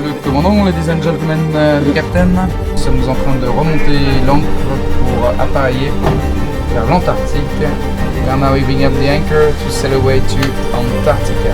Le commandant, ladies and gentlemen, le capitaine, nous sommes en train de remonter l'ancre pour appareiller vers l'Antarctique. We are now waving up the anchor to sail away to Antarctica.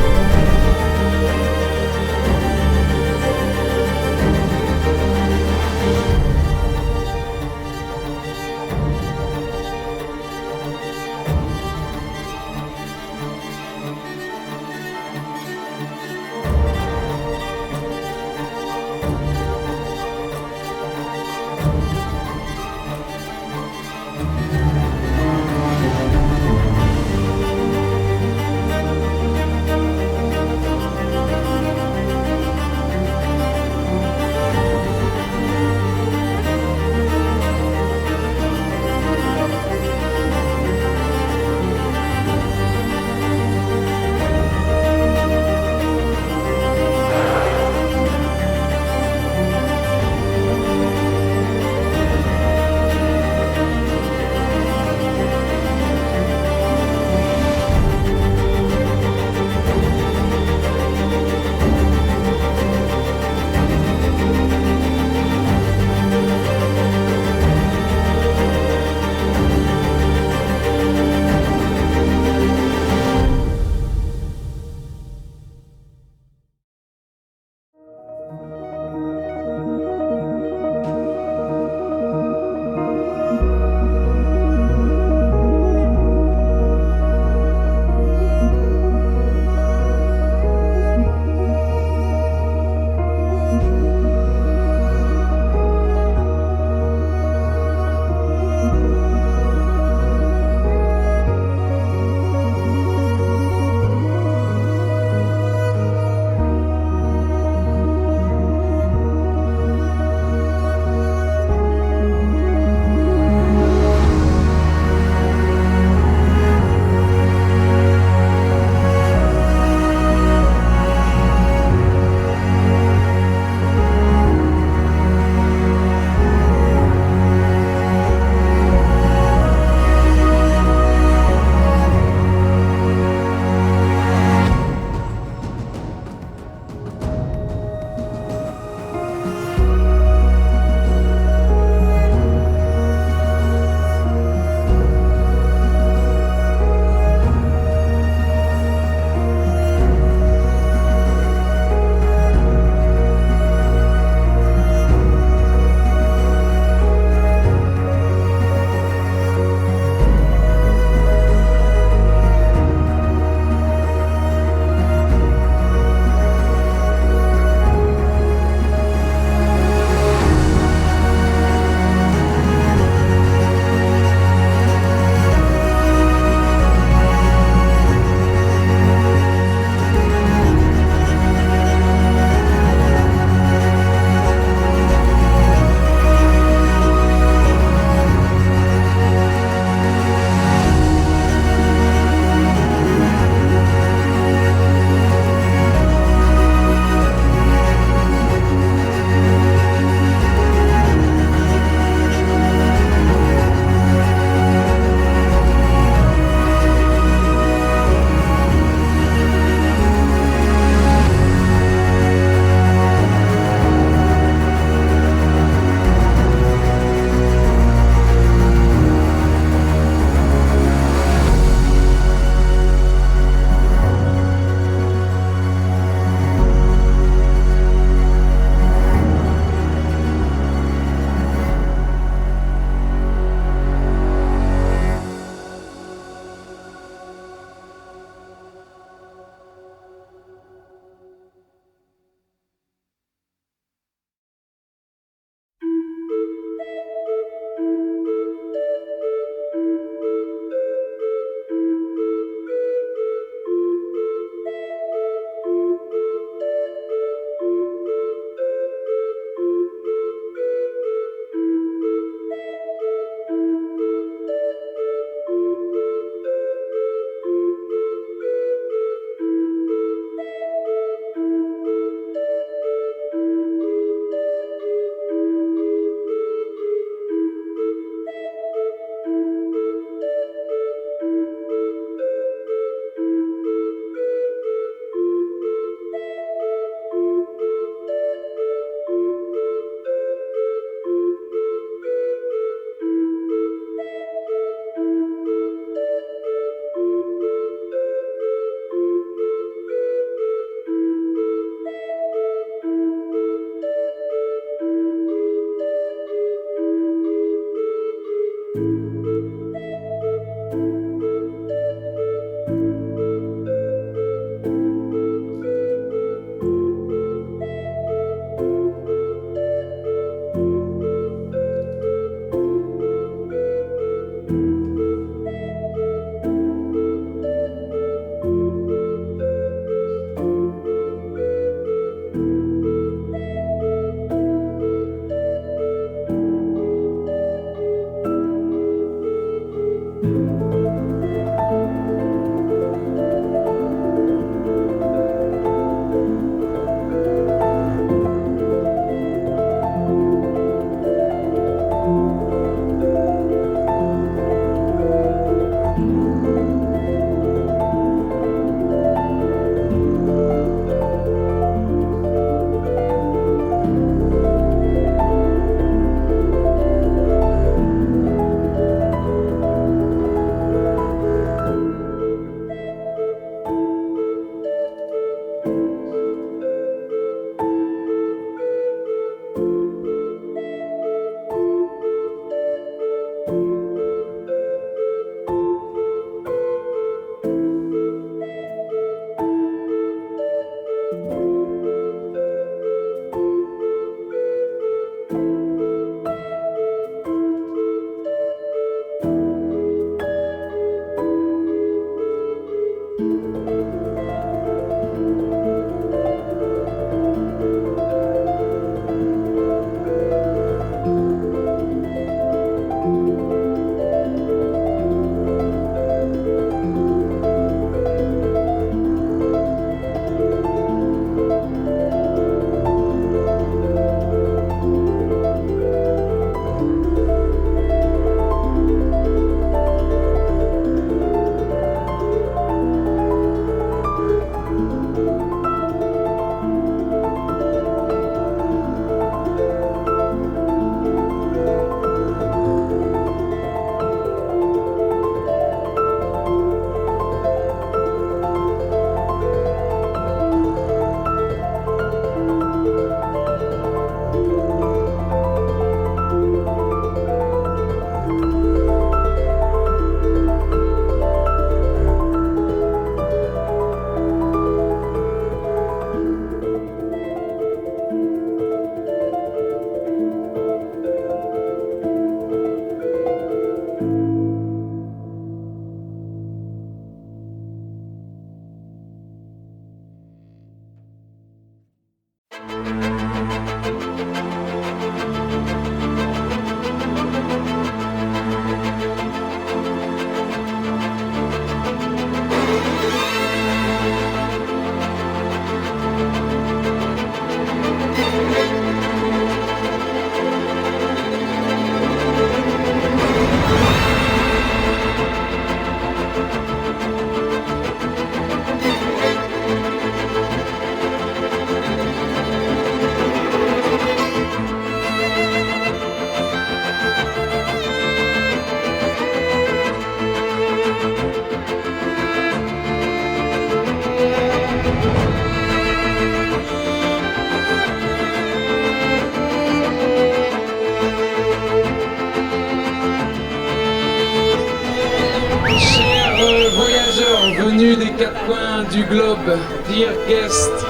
Voyageurs venus des quatre coins du globe, dear guests,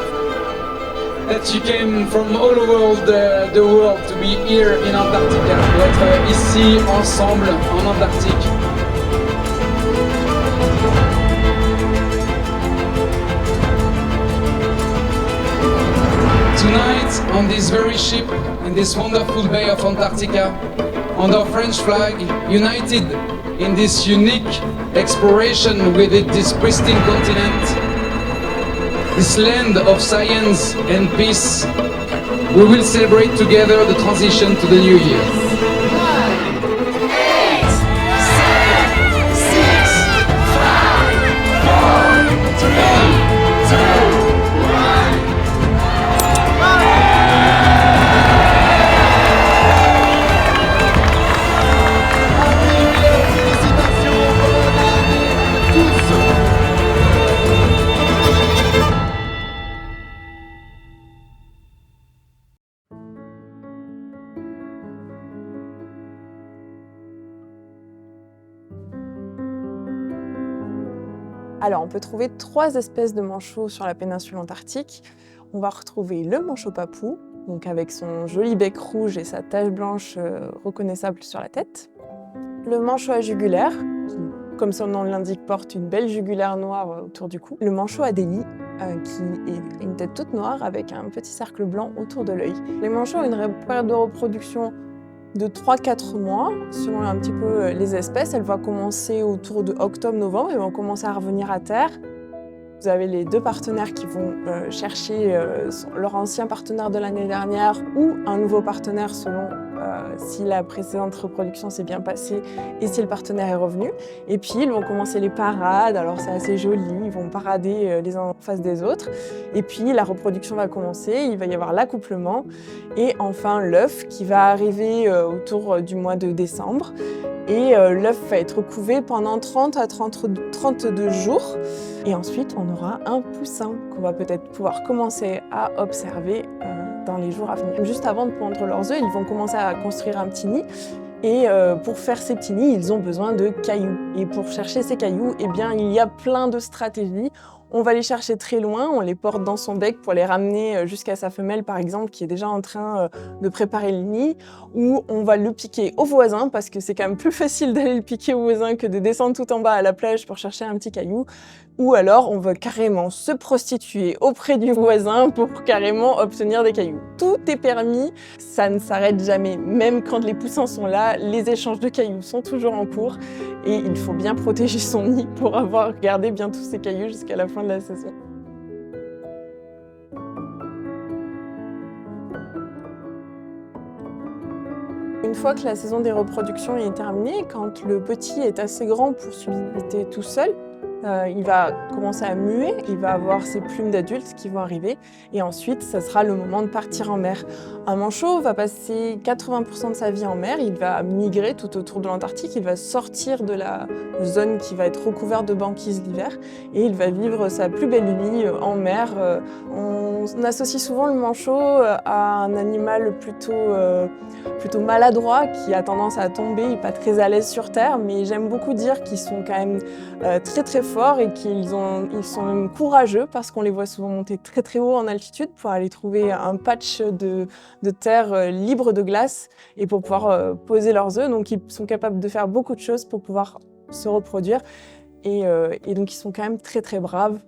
that you came from all over the world to be here in Antarctica, pour être ici ensemble en Antarctique. Tonight, on this very ship, in this wonderful bay of Antarctica, under French flag, united in this unique exploration with this pristine continent, this land of science and peace, we will celebrate together the transition to the new year. 9, 8, 7, 6, 5, 4, 3, 2, 1. Alors, on peut trouver 3 espèces de manchots sur la péninsule antarctique. On va retrouver le manchot papou, donc avec son joli bec rouge et sa tache blanche reconnaissable sur la tête. Le manchot à jugulaire, qui, comme son nom l'indique, porte une belle jugulaire noire autour du cou. Le manchot Adélie, qui est une tête toute noire avec un petit cercle blanc autour de l'œil. Les manchots ont une période de reproduction de 3-4 mois, selon un petit peu les espèces. Elle va commencer autour de octobre-novembre, ils vont commencer à revenir à terre. Vous avez les 2 partenaires qui vont chercher leur ancien partenaire de l'année dernière ou un nouveau partenaire selon si la précédente reproduction s'est bien passée et si le partenaire est revenu. Et puis ils vont commencer les parades, alors c'est assez joli, ils vont parader les uns en face des autres. Et puis la reproduction va commencer, il va y avoir l'accouplement et enfin l'œuf qui va arriver autour du mois de décembre. Et l'œuf va être couvé pendant 30 à 32 jours. Et ensuite, on aura un poussin qu'on va peut-être pouvoir commencer à observer dans les jours à venir. Juste avant de pondre leurs œufs, ils vont commencer à construire un petit nid. Et pour faire ces petits nids, ils ont besoin de cailloux. Et pour chercher ces cailloux, eh bien, il y a plein de stratégies. On va les chercher très loin, on les porte dans son bec pour les ramener jusqu'à sa femelle, par exemple, qui est déjà en train de préparer le nid, ou on va le piquer au voisin, parce que c'est quand même plus facile d'aller le piquer au voisin que de descendre tout en bas à la plage pour chercher un petit caillou, ou alors on va carrément se prostituer auprès du voisin pour carrément obtenir des cailloux. Tout est permis, ça ne s'arrête jamais. Même quand les poussins sont là, les échanges de cailloux sont toujours en cours, et il faut bien protéger son nid pour avoir gardé bien tous ces cailloux jusqu'à la fin de la saison. Une fois que la saison des reproductions est terminée, quand le petit est assez grand pour subsister tout seul, il va commencer à muer, il va avoir ses plumes d'adulte qui vont arriver et ensuite, ça sera le moment de partir en mer. Un manchot va passer 80% de sa vie en mer, il va migrer tout autour de l'Antarctique, il va sortir de la zone qui va être recouverte de banquise l'hiver et il va vivre sa plus belle vie en mer. On associe souvent le manchot à un animal plutôt maladroit qui a tendance à tomber, il n'est pas très à l'aise sur terre, mais j'aime beaucoup dire qu'ils sont quand même très très forts et qu'ils sont même courageux parce qu'on les voit souvent monter très très haut en altitude pour aller trouver un patch de terre libre de glace et pour pouvoir poser leurs œufs. Donc ils sont capables de faire beaucoup de choses pour pouvoir se reproduire et donc ils sont quand même très très braves.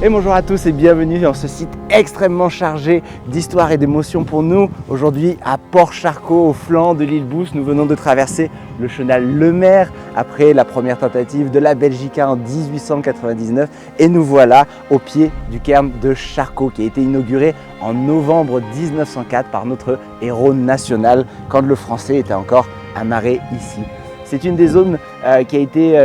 Et bonjour à tous et bienvenue dans ce site extrêmement chargé d'histoire et d'émotions pour nous. Aujourd'hui à Port-Charcot, au flanc de l'île Bousse, nous venons de traverser le chenal Lemaire après la première tentative de la Belgica en 1899 et nous voilà au pied du cairn de Charcot qui a été inauguré en novembre 1904 par notre héros national quand le français était encore amarré ici. C'est une des zones qui a été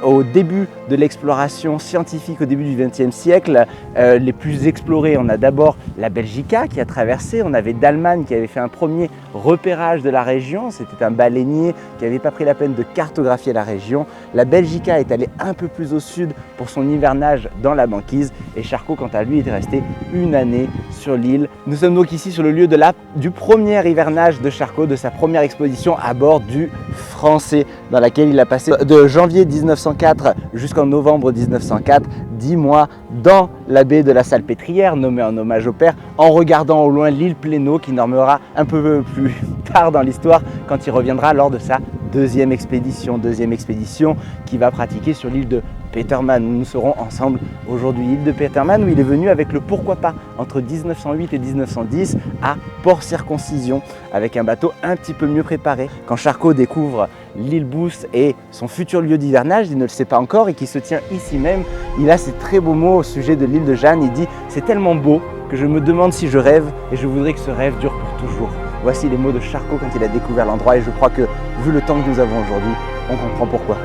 au début de l'exploration scientifique au début du XXe siècle les plus explorées. On a d'abord la Belgica qui a traversé, on avait d'Allemagne qui avait fait un premier repérage de la région, c'était un baleinier qui n'avait pas pris la peine de cartographier la région. La Belgica est allée un peu plus au sud pour son hivernage dans la banquise et Charcot quant à lui était resté une année sur l'île. Nous sommes donc ici sur le lieu du premier hivernage de Charcot, de sa première exposition à bord du Français dans laquelle il a passé de janvier 1904 jusqu'en novembre 1904, 10 mois dans la baie de la Salpêtrière, nommée en hommage au père, en regardant au loin l'île Plénaud qui normera un peu plus tard dans l'histoire quand il reviendra lors de sa deuxième expédition qu'il va pratiquer sur l'île de Petermann, où nous serons ensemble aujourd'hui. L'île de Petermann où il est venu avec le pourquoi pas entre 1908 et 1910 à Port-Circoncision avec un bateau un petit peu mieux préparé. Quand Charcot découvre l'île Bousse et son futur lieu d'hivernage, il ne le sait pas encore et qui se tient ici même, il a ces très beaux mots au sujet de l'île de Jeanne. Il dit « C'est tellement beau que je me demande si je rêve et je voudrais que ce rêve dure pour toujours ». Voici les mots de Charcot quand il a découvert l'endroit et je crois que vu le temps que nous avons aujourd'hui, on comprend pourquoi.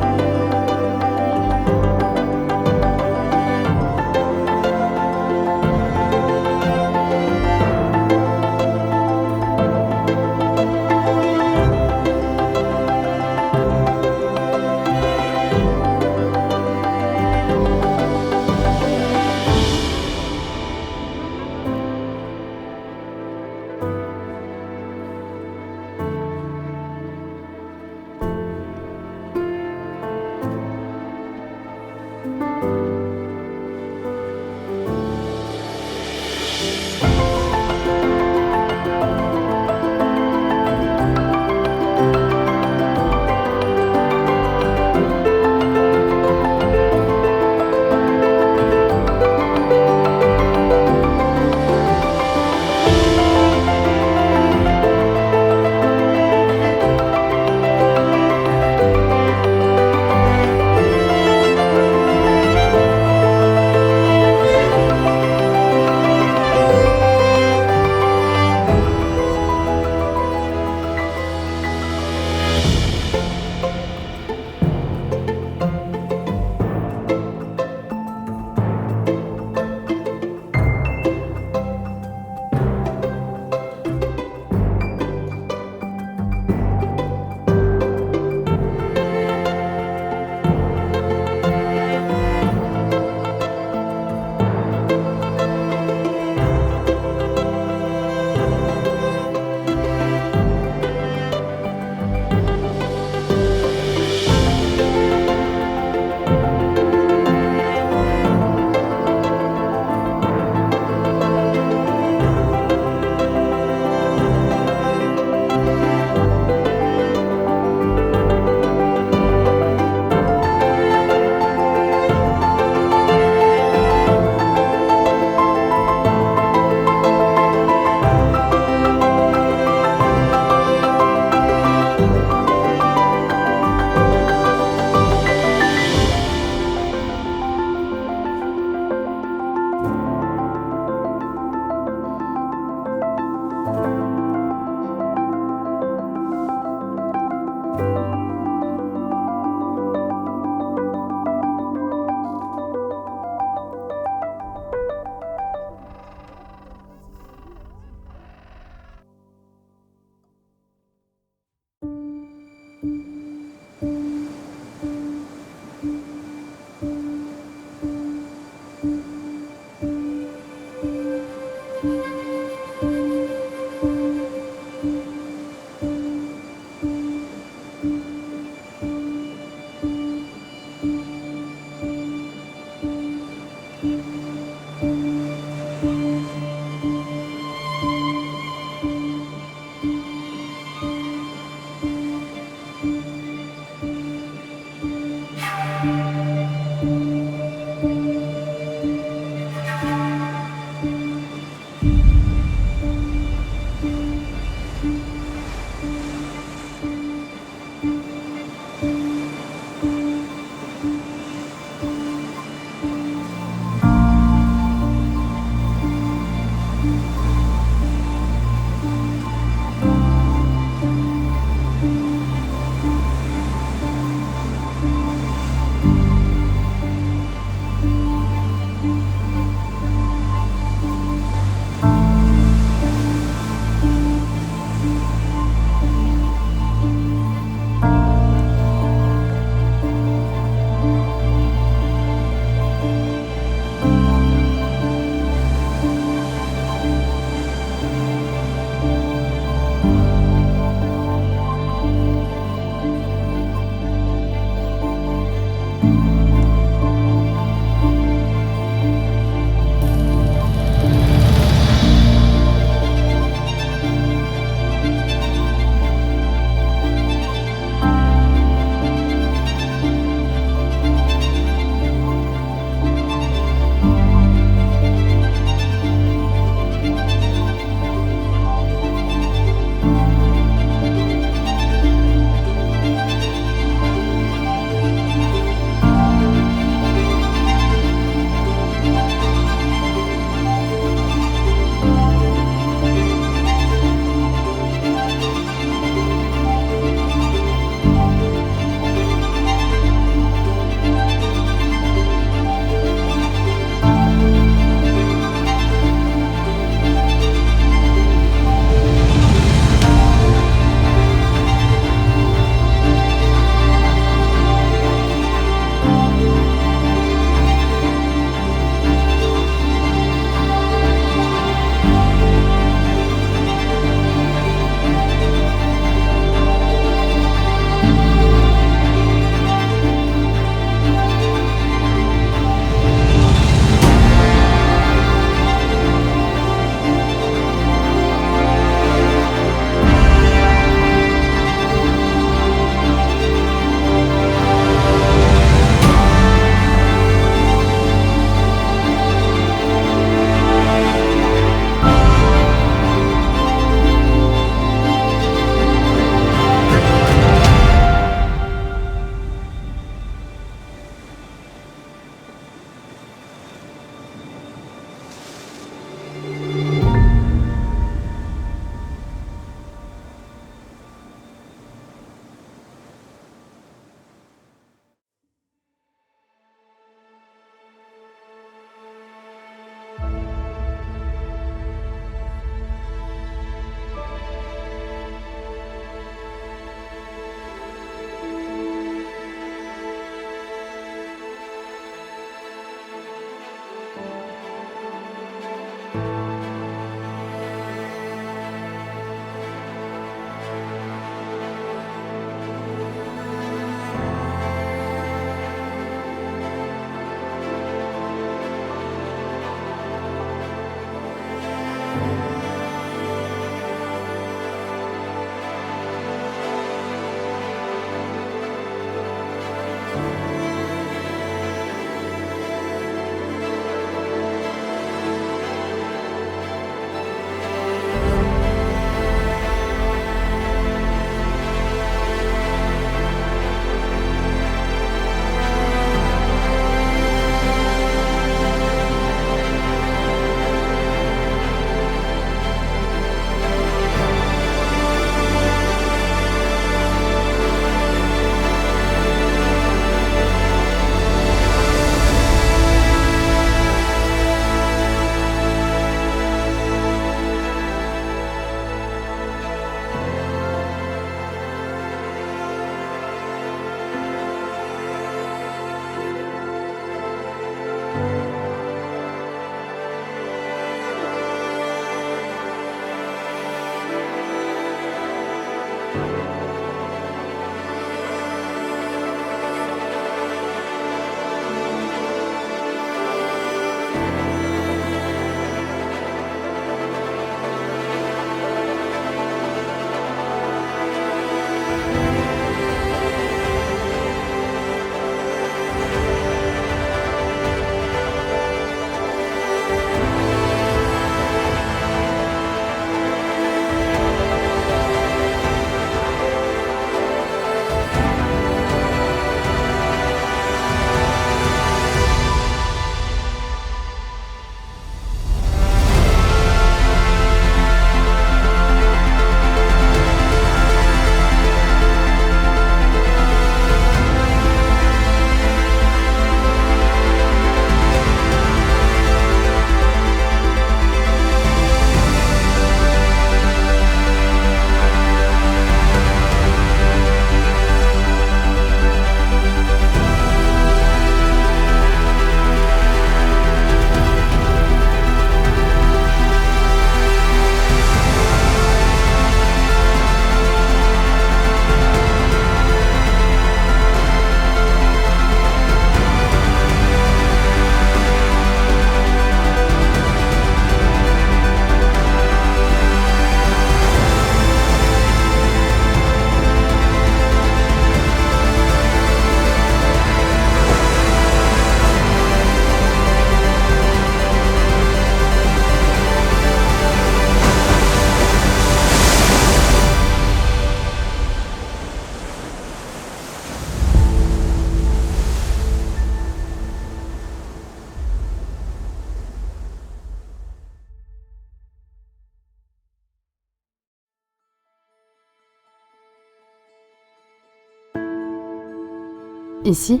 Ici,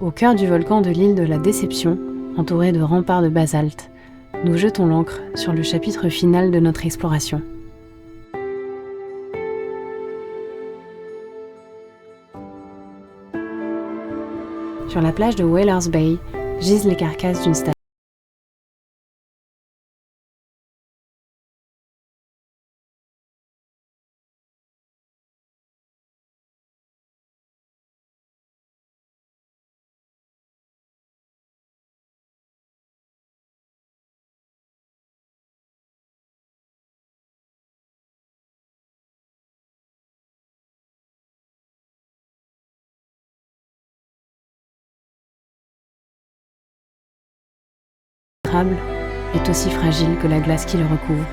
au cœur du volcan de l'île de la Déception, entouré de remparts de basalte, nous jetons l'ancre sur le chapitre final de notre exploration. Sur la plage de Whalers Bay gisent les carcasses d'une statue. Est aussi fragile que la glace qui le recouvre.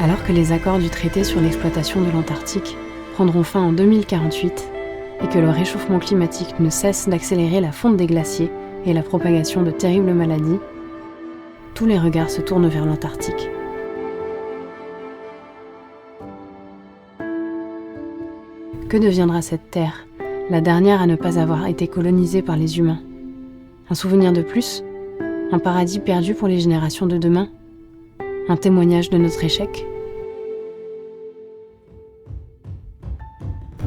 Alors que les accords du traité sur l'exploitation de l'Antarctique prendront fin en 2048 et que le réchauffement climatique ne cesse d'accélérer la fonte des glaciers et la propagation de terribles maladies, tous les regards se tournent vers l'Antarctique. Que deviendra cette terre, la dernière à ne pas avoir été colonisée par les humains? Un souvenir de plus? Un paradis perdu pour les générations de demain? Un témoignage de notre échec?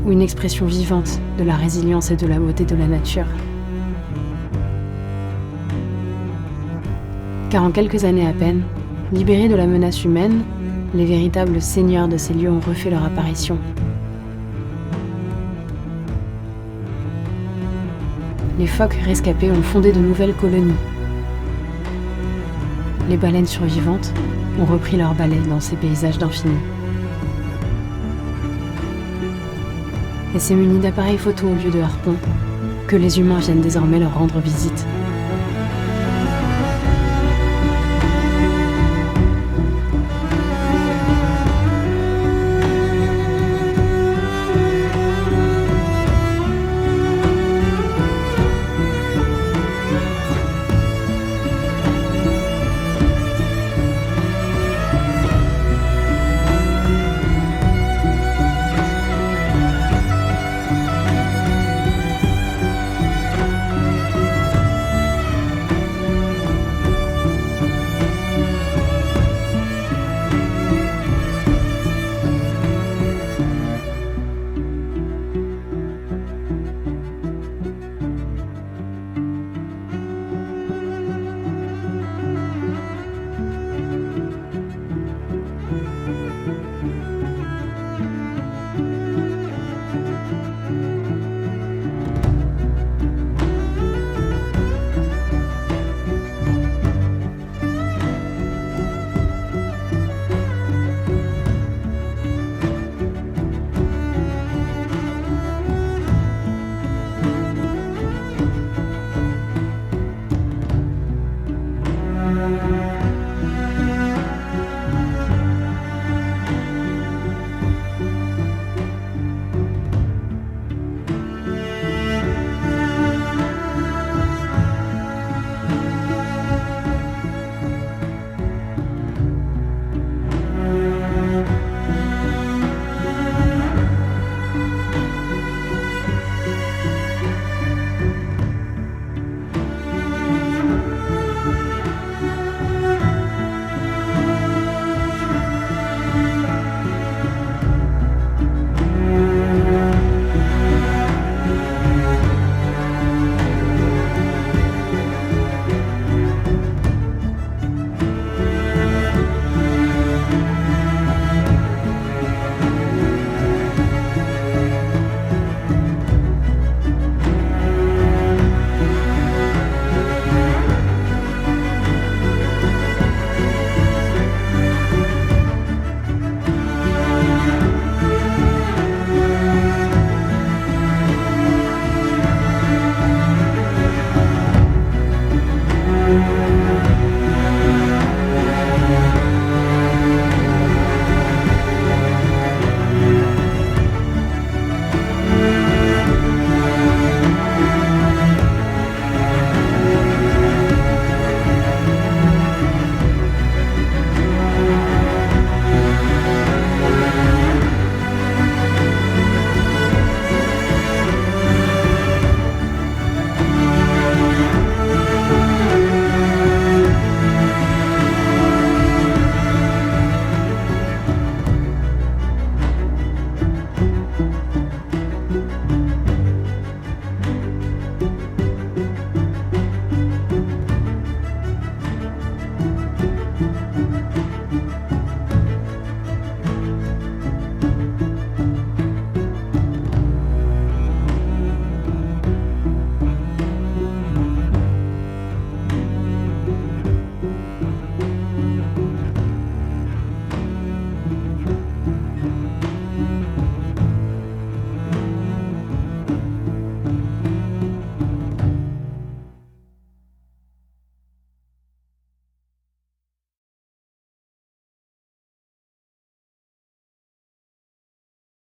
Ou une expression vivante de la résilience et de la beauté de la nature? Car en quelques années à peine, libérés de la menace humaine, les véritables seigneurs de ces lieux ont refait leur apparition. Les phoques rescapés ont fondé de nouvelles colonies. Les baleines survivantes ont repris leur balai dans ces paysages d'infini. Et c'est muni d'appareils photo au lieu de harpons que les humains viennent désormais leur rendre visite.